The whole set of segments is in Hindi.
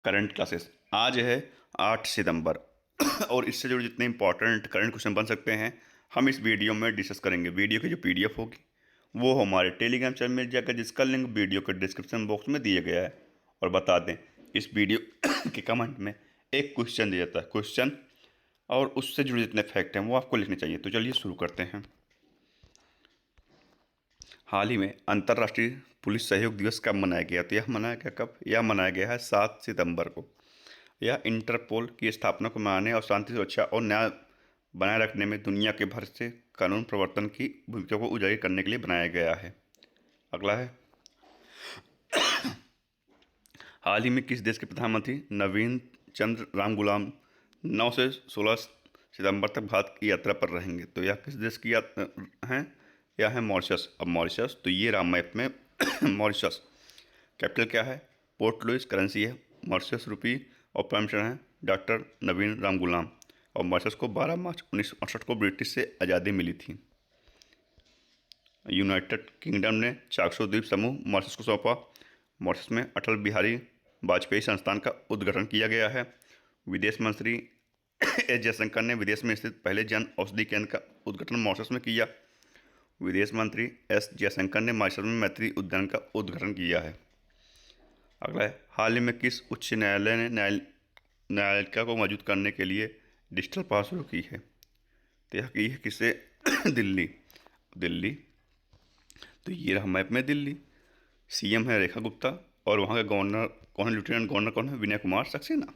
करंट क्लासेस आज है 8 सितंबर और इससे जुड़े जितने इंपॉर्टेंट करंट क्वेश्चन बन सकते हैं हम इस वीडियो में डिस्कस करेंगे। वीडियो की जो पीडीएफ होगी वो हमारे टेलीग्राम चैनल में मिल जाएगा, जिसका लिंक वीडियो के डिस्क्रिप्शन बॉक्स में दिया गया है। और बता दें, इस वीडियो के कमेंट में एक क्वेश्चन दिया जाता है, क्वेश्चन और उससे जुड़े जितने फैक्ट हैं वो आपको लिखने चाहिए। तो चलिए शुरू करते हैं। हाल ही में अंतर्राष्ट्रीय पुलिस सहयोग दिवस कब मनाया गया? तो यह मनाया गया कब? यह मनाया गया है 7 सितंबर को। यह इंटरपोल की स्थापना को मनाने और शांति, सुरक्षा और न्याय बनाए रखने में दुनिया के भर से कानून प्रवर्तन की भूमिका को उजागर करने के लिए बनाया गया है। अगला है, हाल ही में किस देश के प्रधानमंत्री नवीन चंद्र राम गुलाम 9 से 16 सितंबर तक भारत की यात्रा पर रहेंगे? तो यह किस देश की यात्रा है? यह है मॉरिशस। अब मॉरिशस, तो ये रहा मैप में मॉरिशस। कैपिटल क्या है? Port Louis. करेंसी है मॉरिशस रुपी और प्राइम मिनिस्टर हैं डॉक्टर नवीन राम गुलाम। और मॉरिशस को 12 मार्च 1968 को ब्रिटिश से आज़ादी मिली थी। यूनाइटेड किंगडम ने चाक्सो द्वीप समूह मॉरिशस को सौंपा। मॉरिशस में अटल बिहारी वाजपेयी संस्थान का उद्घाटन किया गया है। विदेश मंत्री एस जयशंकर ने विदेश में स्थित पहले जन औषधि केंद्र का उद्घाटन मॉरिशस में किया। विदेश मंत्री एस जयशंकर ने मॉरिशस में मैत्री उद्यान का उद्घाटन किया है। अगला है, हाल ही में किस उच्च न्यायालय ने न्यायालयिका को मौजूद करने के लिए डिजिटल पहल शुरू की है? तो यह की है किसे? दिल्ली। दिल्ली, तो ये रहा मैप में दिल्ली। सीएम है रेखा गुप्ता और वहाँ का गवर्नर कौन है? लेफ्टिनेंट गवर्नर कौन है? विनय कुमार सक्सेना।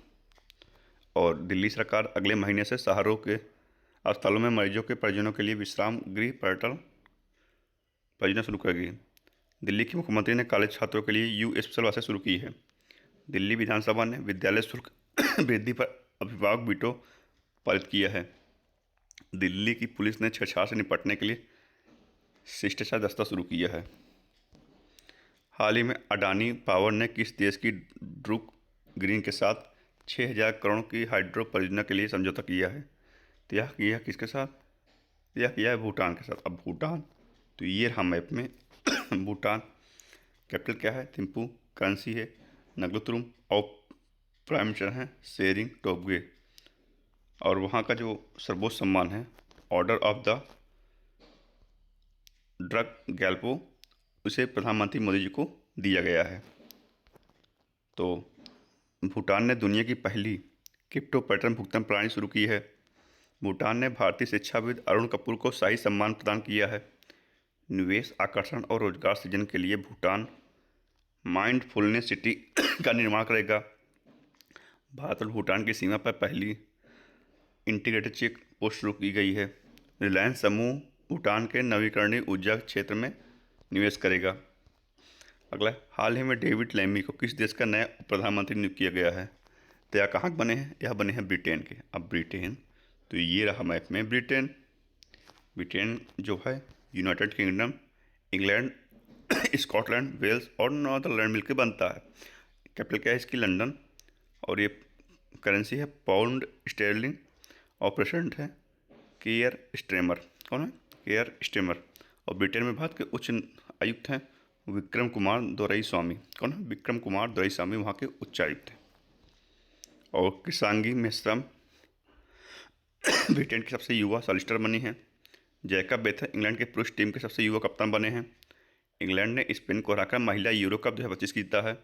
और दिल्ली सरकार अगले महीने से शहरों के अस्पतालों में मरीजों के परिजनों के लिए विश्राम गृह पर्यटन परियोजना शुरू करेगी। दिल्ली के मुख्यमंत्री ने कॉलेज छात्रों के लिए यू स्पेशल बसें शुरू की है। दिल्ली विधानसभा ने विद्यालय शुल्क वृद्धि पर अभिभावक वीटो पारित किया है। दिल्ली की पुलिस ने छेड़छाड़ से निपटने के लिए शिष्टाचार दस्ता शुरू किया है। हाल ही में अडानी पावर ने किस देश की ड्रूक ग्रीन के साथ 6,000 करोड़ की हाइड्रो परियोजना के लिए समझौता किया है? तो यह किया किसके साथ? यह किया है भूटान के साथ। अब भूटान, तो ये रहा मैप में भूटान। कैपिटल क्या है? थिम्पू। करेंसी है नगलुतुरुम और प्राइम मिनिस्टर हैं शेरिंग टोब्गे। और वहाँ का जो सर्वोच्च सम्मान है order of the drug Gyalpo, उसे प्रधानमंत्री मोदी जी को दिया गया है। तो भूटान ने दुनिया की पहली क्रिप्टो पैटर्न भुगतान प्रणाली शुरू की है। भूटान ने भारतीय शिक्षाविद अरुण कपूर को शाही सम्मान प्रदान किया है। निवेश आकर्षण और रोजगार सृजन के लिए भूटान माइंडफुलनेस सिटी का निर्माण करेगा। भारत और भूटान की सीमा पर पहली इंटीग्रेटेड चेक पोस्ट शुरू की गई है। रिलायंस समूह भूटान के नवीकरणीय ऊर्जा क्षेत्र में निवेश करेगा। अगला, हाल ही में डेविड लेमी को किस देश का नया प्रधानमंत्री नियुक्त किया गया है? तो यह कहाँ बने हैं? यह बने हैं ब्रिटेन के। अब ब्रिटेन, तो ये रहा मैप में ब्रिटेन। ब्रिटेन जो है United Kingdom, England, Scotland, Wales और नॉर्दरलैंड मिलकर बनता है। कैपिटल क्या है इसकी? लंदन। और ये करेंसी है पाउंड स्टेरलिंग। और प्रेसिडेंट है केयर स्टेमर। कौन है? Care stammer. और ब्रिटेन में भारत के उच्च आयुक्त हैं विक्रम कुमार दोरई स्वामी। कौन है? विक्रम कुमार दोरई स्वामी वहाँ के उच्चायुक्त हैं। और किसांगी मेश्राम ब्रिटेन की सबसे युवा सॉलिसिटर बनी हैं। जैकब बेथर इंग्लैंड के पुरुष टीम के सबसे युवा कप्तान बने हैं। इंग्लैंड ने स्पेन को हराकर महिला यूरो कप 2025 जीता है।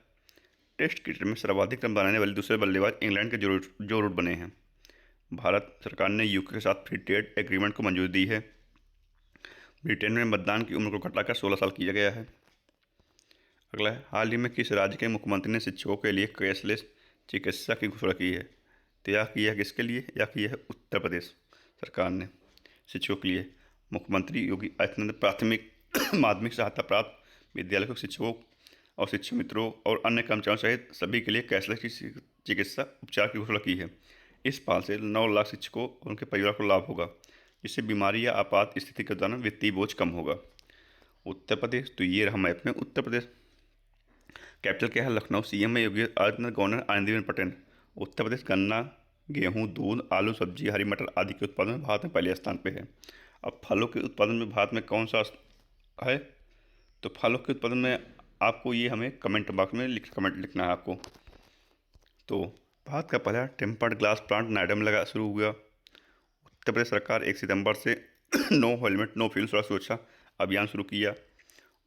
टेस्ट क्रिकेट में सर्वाधिक रन बनाने वाले दूसरे बल्लेबाज इंग्लैंड के जो रूट बने हैं। भारत सरकार ने यूके के साथ फ्री ट्रेड एग्रीमेंट को मंजूरी दी है। ब्रिटेन में मतदान की उम्र को घटाकर 16 साल किया गया है। अगला है, हाल ही में किस राज्य के मुख्यमंत्री ने शिक्षकों के लिए कैशलेस चिकित्सा की घोषणा की है? तो यह की है किसके लिए? यह की है उत्तर प्रदेश सरकार ने शिक्षकों के लिए। मुख्यमंत्री योगी आदित्यनाथ प्राथमिक माध्यमिक सहायता प्राप्त विद्यालयों के शिक्षकों और शिक्षक मित्रों और अन्य कर्मचारियों सहित सभी के लिए कैशलेस चिकित्सा उपचार की घोषणा की है। इस पहल से 9 लाख शिक्षकों और उनके परिवार को लाभ होगा, जिससे बीमारी या आपात स्थिति के दौरान वित्तीय बोझ कम होगा। उत्तर प्रदेश, तो ये रहा मैप में उत्तर प्रदेश। कैपिटल क्या है? लखनऊ। सीएम है योगी आदित्यनाथ, गवर्नर आनंदीबेन पटेल। उत्तर प्रदेश गन्ना, गेहूं, दूध, आलू, सब्जी, हरी मटर आदि के उत्पादन में भारत में पहले स्थान पे है। अब फलों के उत्पादन में भारत में कौन सा है? तो फलों के उत्पादन में आपको ये हमें कमेंट बॉक्स में कमेंट लिखना है आपको। तो भारत का पहला टेम्पर्ड ग्लास प्लांट नोएडा में लगा शुरू हुआ। उत्तर प्रदेश सरकार 1 सितंबर से नो हेलमेट नो फ्यूल सड़क सुरक्षा अभियान शुरू किया।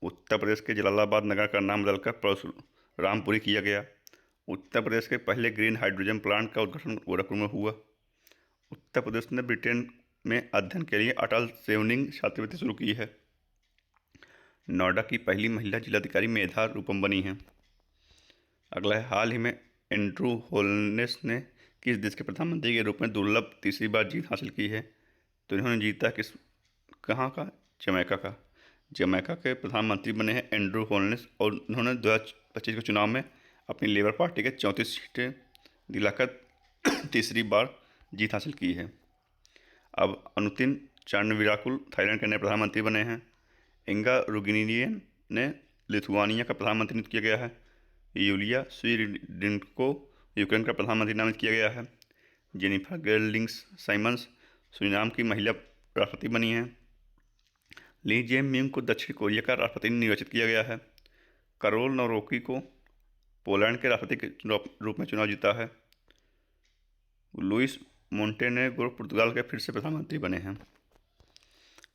उत्तर प्रदेश के जलालाबाद नगर का नाम बदलकर परशुरामपुरी किया गया। उत्तर प्रदेश के पहले ग्रीन हाइड्रोजन प्लांट का उद्घाटन गोरखपुर में हुआ। उत्तर प्रदेश ने ब्रिटेन में अध्ययन के लिए अटल सेवनिंग छात्रवृत्ति शुरू की है। नोएडा की पहली महिला जिलाधिकारी मेधा रूपम बनी हैं। अगला है, हाल ही में एंड्रू होलनेस ने किस देश के प्रधानमंत्री के रूप में दुर्लभ तीसरी बार जीत हासिल की है? तो इन्होंने जीता कहाँ का? जमैका का। जमैका के प्रधानमंत्री बने हैं एंड्रू होलनेस और उन्होंने 2025 के चुनाव में अपनी लेबर पार्टी के 34 सीटें दिलाकर तीसरी बार जीत हासिल की है। अब अनुतिन चार्नविराकुल थाईलैंड के नए प्रधानमंत्री बने हैं। इंगा रुगिनियन ने लिथुआनिया का प्रधानमंत्री नियुक्त किया गया है। यूलिया स्वीरिडिनको यूक्रेन का प्रधानमंत्री नामित किया गया है। जेनिफर गेर्लिंग्स साइमंस सूरीनाम की महिला राष्ट्रपति बनी हैं। ली जेम मिंग को दक्षिण कोरिया का राष्ट्रपति निर्वाचित किया गया है। करोल नोरोकी को पोलैंड के राष्ट्रपति के रूप में चुनाव जीता है। लुइस मोंटेनेग्रो पुर्तगाल के फिर से प्रधानमंत्री बने हैं।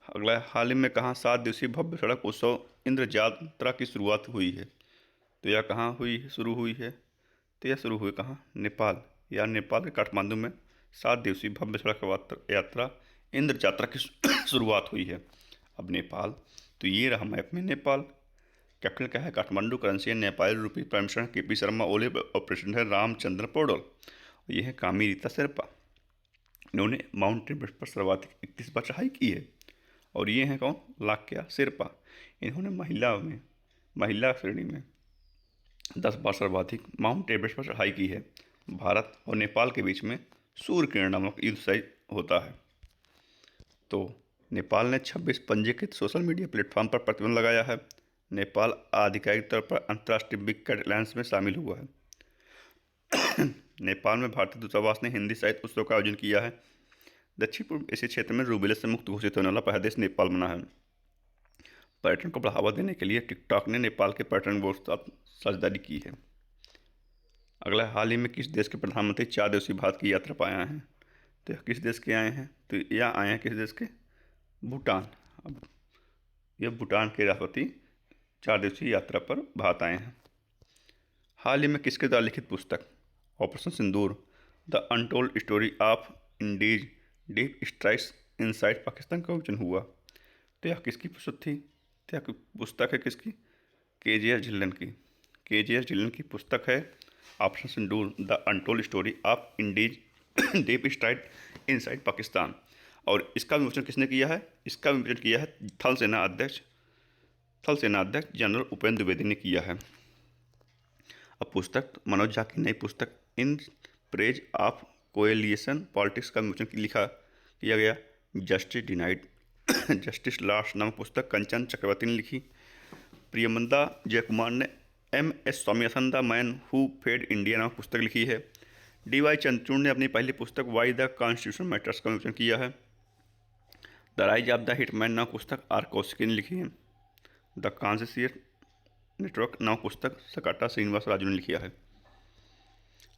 अगला, हाल ही में कहाँ 7 दिवसीय भव्य सड़क उत्सव इंद्र यात्रा की शुरुआत हुई है? तो यह कहाँ शुरू हुई है? तो यह शुरू हुई कहाँ? नेपाल। या नेपाल के काठमांडू में 7 दिवसीय भव्य सड़क यात्रा इंद्र यात्रा की शुरुआत हुई है। अब नेपाल, तो ये रहा मैप में नेपाल। कैपिटल क्या है? काठमांडू। करेंसी है नेपाली रुपये। Prime minister KP Sharma Oli और प्रेसिडेंट है रामचंद्र पौडेल। ये है कामी रीता शेरपा। इन्होंने माउंट एवरेस्ट पर सर्वाधिक 31 बार चढ़ाई की है। और ये हैं कौन? लाक्या शेरपा। इन्होंने महिला श्रेणी में 10 बार सर्वाधिक माउंट एवरेस्ट पर चढ़ाई की है। भारत और नेपाल के बीच में सूर्य किरण नामक युद्ध साइज होता है। तो नेपाल ने 26 पंजीकृत सोशल मीडिया प्लेटफॉर्म पर प्रतिबंध लगाया है। नेपाल आधिकारिक तौर पर अंतर्राष्ट्रीय बिग कैट अलायंस में शामिल हुआ है। नेपाल में भारतीय दूतावास ने हिंदी साहित्य उत्सव का आयोजन किया है। दक्षिण पूर्व एशिया क्षेत्र में रूबेला से मुक्त घोषित होने वाला पहला देश नेपाल बना है। पर्यटन को बढ़ावा देने के लिए टिकटॉक ने नेपाल के पर्यटन बोर्ड के साथ साझेदारी की है। अगला, हाल ही में किस देश के प्रधानमंत्री 4 दिवसीय भारत की यात्रा पर आए हैं? तो यह किस देश के आए हैं? तो यह आए हैं किस देश के? भूटान। अब यह भूटान के राष्ट्रपति 4 दिवसीय यात्रा पर भारत आए हैं। हाल ही में किसके द्वारा लिखित पुस्तक operation Sindoor the untold story of Indies deep strikes inside Pakistan का विमोचन हुआ? तो यह किसकी पुस्तक थी? तो यह पुस्तक है किसकी? KJS ढिल्लन की। KJS ढिल्लन की पुस्तक है operation Sindoor the untold story of Indies deep strike inside Pakistan. और इसका विमोचन किसने किया है? इसका विमोचन किया है थल सेना अध्यक्ष जनरल उपेंद्र द्विवेदी ने किया है। अब पुस्तक मनोज झा की नई पुस्तक in praise of coalition politics का विमोचन किया गया। जस्टिस डिनाइड जस्टिस लास्ट नामक पुस्तक कंचन चक्रवर्ती ने लिखी। प्रियमंदा जयकुमार ने MS Swaminathan the man who fed India नामक पुस्तक लिखी है। DY चंद्रचूड़ ने अपनी पहली पुस्तक वाई द कॉन्स्टिट्यूशन मैटर्स का विमोचन किया है। The rise of the hitman नामक पुस्तक R कौशिकी ने लिखी है। द कॉन्सियस नेटवर्क नामक पुस्तक सकाटा श्रीनिवास राजू ने लिखा है।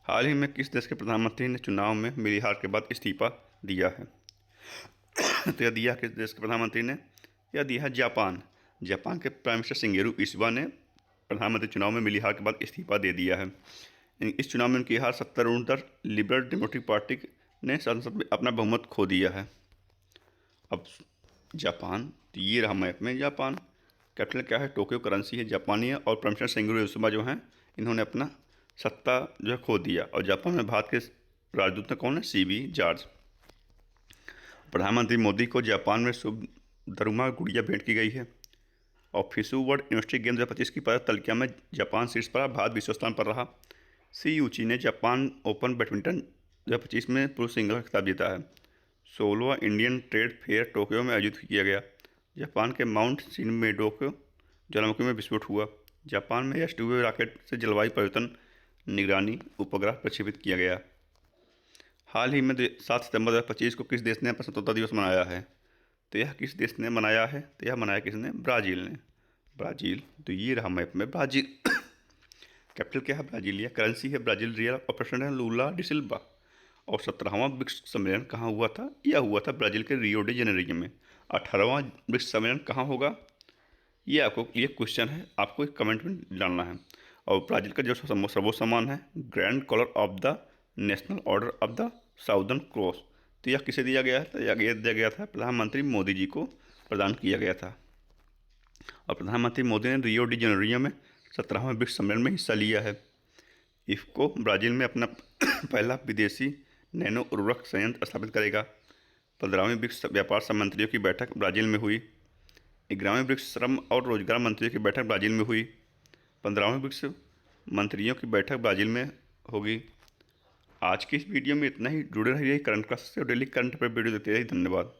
हाल ही में किस देश के प्रधानमंत्री ने चुनाव में मिली हार के बाद इस्तीफा दिया है? तो यह दिया किस देश के प्रधानमंत्री ने? यह दिया है जापान। जापान के प्राइम मिनिस्टर शिंगेरू इशिबा ने प्रधानमंत्री चुनाव में मिली हार के बाद इस्तीफा दे दिया है। इस चुनाव में उनकी हार 70 लिबरल डेमोक्रेटिक पार्टी ने संसद में अपना बहुमत खो दिया है। अब जापान, तो ये रहा मैप में जापान। कैपिटल क्या है? टोक्यो। करेंसी है जापानी है। और प्राइम मिनिस्टर शिंगेरू इशिबा जो हैं इन्होंने अपना सत्ता जो है खो दिया। और जापान में भारत के राजदूत कौन है? CB George. प्रधानमंत्री मोदी को जापान में सुधर्मा गुड़िया भेंट की गई है। और फिशु वर्ल्ड यूनिवर्सिटी गेम 2025 की पदक तालिका में जापान शीर्ष पर, भारत विश्व स्थान पर रहा। सी यूची ने जापान ओपन बैडमिंटन 2025 में पुरुष सिंगल का खिताब जीता है। 16वां इंडियन ट्रेड फेयर टोक्यो में आयोजित किया गया। जापान के माउंट शिनमेडोको ज्वालामुखी में विस्फोट हुआ। जापान में S2 रॉकेट से जलवायु परिवर्तन निगरानी उपग्रह प्रक्षेपित किया गया। हाल ही में 7 सितंबर 2025 को किस देश ने अपना स्वतंत्रता दिवस मनाया है? तो यह किस देश ने मनाया है? तो यह मनाया किसने? ब्राज़ील ने। ब्राज़ील, तो ये रहा मैप में ब्राज़ील। कैपिटल क्या है? ब्राजीलिया। करेंसी है ब्राजील रियल और प्रेसिडेंट है लूला डी सिल्वा। और 17वां ब्रिक्स सम्मेलन कहाँ हुआ था? यह हुआ था ब्राज़ील के रियो डी जेनेरियो में। 18वां ब्रिक्स सम्मेलन कहाँ होगा? ये आपको ये क्वेश्चन है, आपको एक कमेंट में डालना है। और ब्राज़ील का जो सर्वोच्च सम्मान है grand collar of the national order of the southern cross. तो यह किसे दिया गया था? यह दिया गया था प्रधानमंत्री मोदी जी को प्रदान किया गया था। और प्रधानमंत्री मोदी ने रियो डी जेनेरियो में 17वें ब्रिक्स सम्मेलन में हिस्सा लिया है। इफ्को ब्राज़ील में अपना पहला विदेशी नैनो उर्वरक संयंत्र स्थापित करेगा। 15वीं ब्रिक्स व्यापार मंत्रियों की बैठक ब्राज़ील में हुई। 11वें ब्रिक्स श्रम और रोजगार मंत्रियों की बैठक ब्राज़ील में हुई। 15वें ब्रिक्स मंत्रियों की बैठक ब्राज़ील में होगी। आज की इस वीडियो में इतना ही। जुड़े रहिए करंट क्लास से और डेली करंट पर वीडियो देखते रहिए। धन्यवाद।